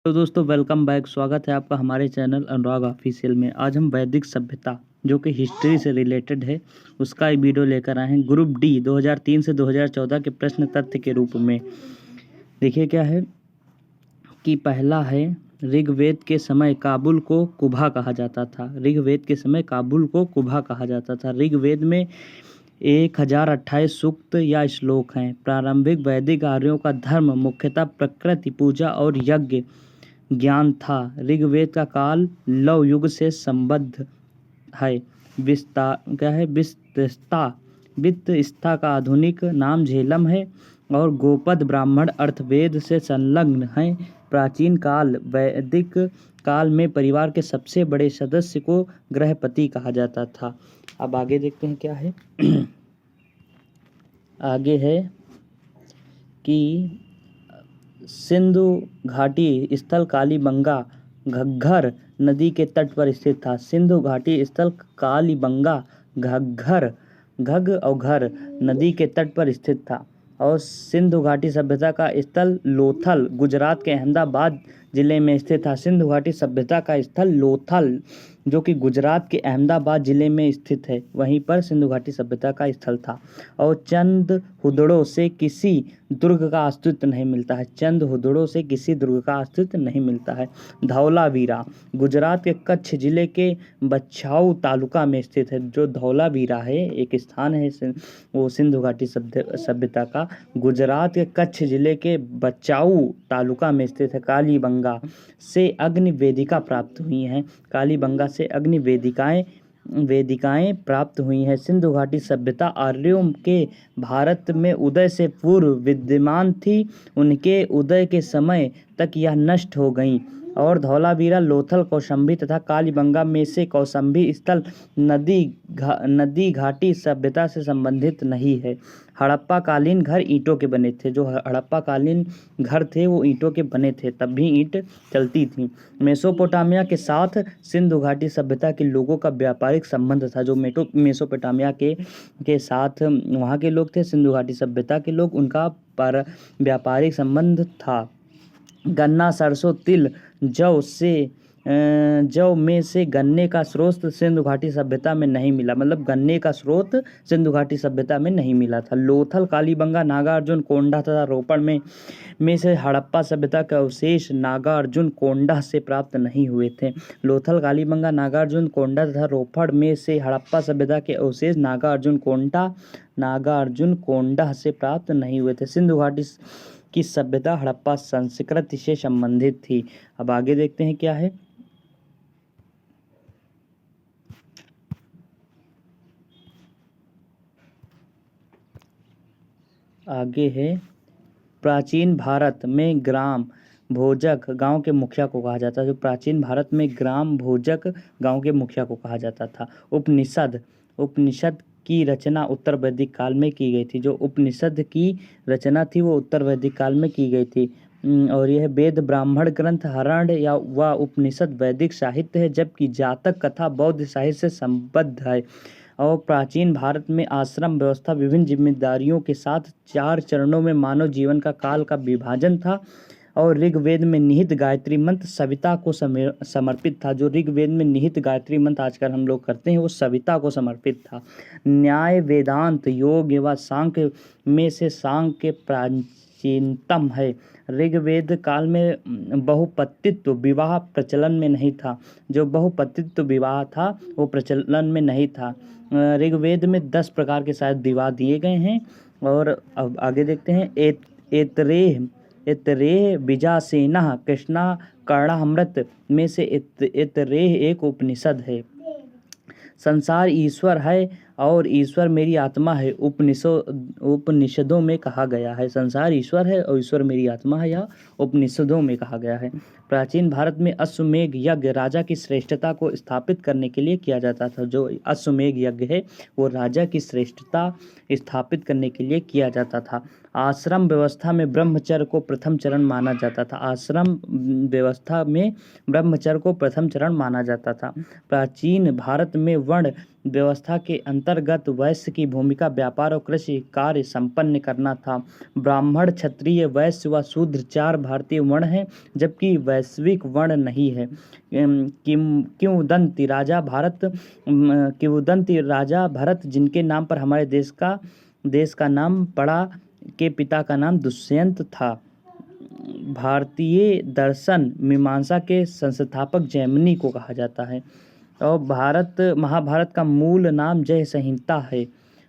तो दोस्तों welcome back. स्वागत है आपका हमारे चैनल अनुराग ऑफिशियल में। आज हम वैदिक सभ्यता जो कि हिस्ट्री से रिलेटेड है उसका एक वीडियो लेकर आए हैं। ग्रुप डी 2003 से 2014 के प्रश्न तथ्य के रूप में। देखिए क्या है कि पहला है, ऋग्वेद के समय काबुल को कुभा कहा जाता था। ऋग्वेद के समय काबुल को कुभा कहा जाता था। ऋग्वेद में 1028 सूक्त या श्लोक हैं। प्रारंभिक वैदिक आर्यों का धर्म मुख्यतः प्रकृति पूजा और यज्ञ ज्ञान था। ऋग्वेद का काल लव युग से संबद्ध है। वित्तस्ता का आधुनिक नाम झेलम है और गोपद ब्राह्मण अर्थवेद से संलग्न हैं। प्राचीन काल वैदिक काल में परिवार के सबसे बड़े सदस्य को गृहपति कहा जाता था। अब आगे देखते हैं क्या है। आगे है कि सिंधु घाटी स्थल कालीबंगा घग्घर नदी के तट पर स्थित था। सिंधु घाटी स्थल कालीबंगा घग्घर घग और घर नदी के तट पर स्थित था और सिंधु घाटी सभ्यता का स्थल लोथल गुजरात के अहमदाबाद जिले में स्थित था। सिंधु घाटी सभ्यता का स्थल लोथल जो कि गुजरात के अहमदाबाद जिले में स्थित है, वहीं पर सिंधु घाटी सभ्यता का स्थल था। और चंद हुदड़ों से किसी दुर्ग का अस्तित्व नहीं मिलता है। चंद हुदड़ों से किसी दुर्ग का अस्तित्व नहीं मिलता है। धौलावीरा गुजरात के कच्छ जिले के बछाऊ तालुका में स्थित है। जो धौलावीरा है एक स्थान है वो सिंधु घाटी सभ्यता का गुजरात के कच्छ जिले के बचाऊ तालुका में स्थित है। कालीबंगा से अग्नि वेदिका प्राप्त हुई हैं। कालीबंगा से अग्नि वेदिकाएं प्राप्त हुई हैं। सिंधु घाटी सभ्यता आर्यों के भारत में उदय से पूर्व विद्यमान थी। उनके उदय के समय तक यह नष्ट हो गई। और धौलावीरा लोथल कौशंबी तथा कालीबंगा में से कौशंबी स्थल नदी घाटी सभ्यता से संबंधित नहीं है। हड़प्पा कालीन घर ईंटों के बने थे। जो हड़प्पा कालीन घर थे वो ईंटों के बने थे, तब भी ईंट चलती थी। मेसोपोटामिया के साथ सिंधु घाटी सभ्यता के लोगों का व्यापारिक संबंध था। जो मेसोपोटामिया के साथ वहाँ के लोग थे, सिंधु घाटी सभ्यता के लोग, उनका पर व्यापारिक संबंध था। गन्ना, सरसों, तिल, जौ में से गन्ने का स्रोत सिंधु घाटी सभ्यता में नहीं मिला। मतलब गन्ने का स्रोत सिंधु घाटी सभ्यता में नहीं मिला था। लोथल, कालीबंगा, नागार्जुन, कोंडा तथा रोपड़ में से हड़प्पा सभ्यता के अवशेष नागार्जुन कोंडा से प्राप्त नहीं हुए थे। लोथल, कालीबंगा, नागार्जुन, कोंडा तथा रोपड़ में से हड़प्पा सभ्यता के अवशेष नागार्जुन कोंडा से प्राप्त नहीं हुए थे। सिंधु घाटी की सभ्यता हड़प्पा संस्कृति से संबंधित थी। अब आगे देखते हैं क्या है। आगे है, प्राचीन भारत में ग्राम भोजक गांव के मुखिया को कहा जाता था। जो प्राचीन भारत में ग्राम भोजक गांव के मुखिया को कहा जाता था। उपनिषद की रचना उत्तर वैदिक काल में की गई थी। जो उपनिषद की रचना थी वो उत्तर वैदिक काल में की गई थी। और यह वेद ब्राह्मण ग्रंथ हरण या व उपनिषद वैदिक साहित्य है, जबकि जातक कथा बौद्ध साहित्य से संबद्ध है। और प्राचीन भारत में आश्रम व्यवस्था विभिन्न जिम्मेदारियों के साथ 4 चरणों में मानव जीवन का काल का विभाजन था। और ऋग्वेद में निहित गायत्री मंत्र सविता को समर्पित था। जो ऋग्वेद में निहित गायत्री मंत्र आजकल हम लोग करते हैं वो सविता को समर्पित था। न्याय, वेदांत, योग एवं सांख्य में से सांख्य प्राचीनतम है। ऋग्वेद काल में बहुपतित्व विवाह प्रचलन में नहीं था। जो बहुपतित्व विवाह था वो प्रचलन में नहीं था। ऋग्वेद में 10 प्रकार के शायद विवाह दिए गए हैं। और अब आगे देखते हैं। एतरेह बीजासेना कृष्णा कर्णामृत में से एतरेह एक उपनिषद है। संसार ईश्वर है और ईश्वर मेरी आत्मा है, उपनिषदों में कहा गया है। संसार ईश्वर है और ईश्वर मेरी आत्मा है, यह उपनिषदों में कहा गया है। प्राचीन भारत में अश्वमेध यज्ञ राजा की श्रेष्ठता को स्थापित करने के लिए किया जाता था। जो अश्वमेध यज्ञ है वो राजा की श्रेष्ठता स्थापित करने के लिए किया जाता था। आश्रम व्यवस्था में ब्रह्मचर्य को प्रथम चरण माना जाता था। आश्रम व्यवस्था में ब्रह्मचर्य को प्रथम चरण माना जाता था। प्राचीन भारत में वर्ण व्यवस्था के अंतर्गत वैश्य की भूमिका व्यापार और कृषि कार्य संपन्न करना था। ब्राह्मण, क्षत्रिय, वैश्य व शूद्र 4 भारतीय वर्ण हैं, जबकि वैश्विक वर्ण नहीं है। किंवदंती राजा भरत, जिनके नाम पर हमारे देश का नाम पड़ा, के पिता का नाम दुष्यंत था। भारतीय दर्शन मीमांसा के संस्थापक जैमिनी को कहा जाता है। और महाभारत का मूल नाम जय संहिता है।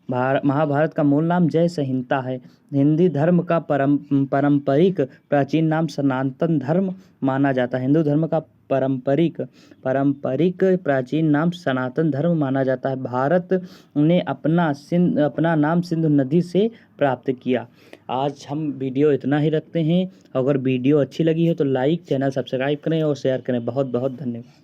महाभारत का मूल नाम जय संहिता है। हिंदी धर्म का पारंपरिक प्राचीन नाम सनातन धर्म माना जाता है। हिंदू धर्म का पारंपरिक प्राचीन नाम सनातन धर्म माना जाता है। भारत ने अपना नाम सिंधु नदी से प्राप्त किया। आज हम वीडियो इतना ही रखते हैं। अगर वीडियो अच्छी लगी है तो लाइक, चैनल सब्सक्राइब करें और शेयर करें। बहुत बहुत धन्यवाद।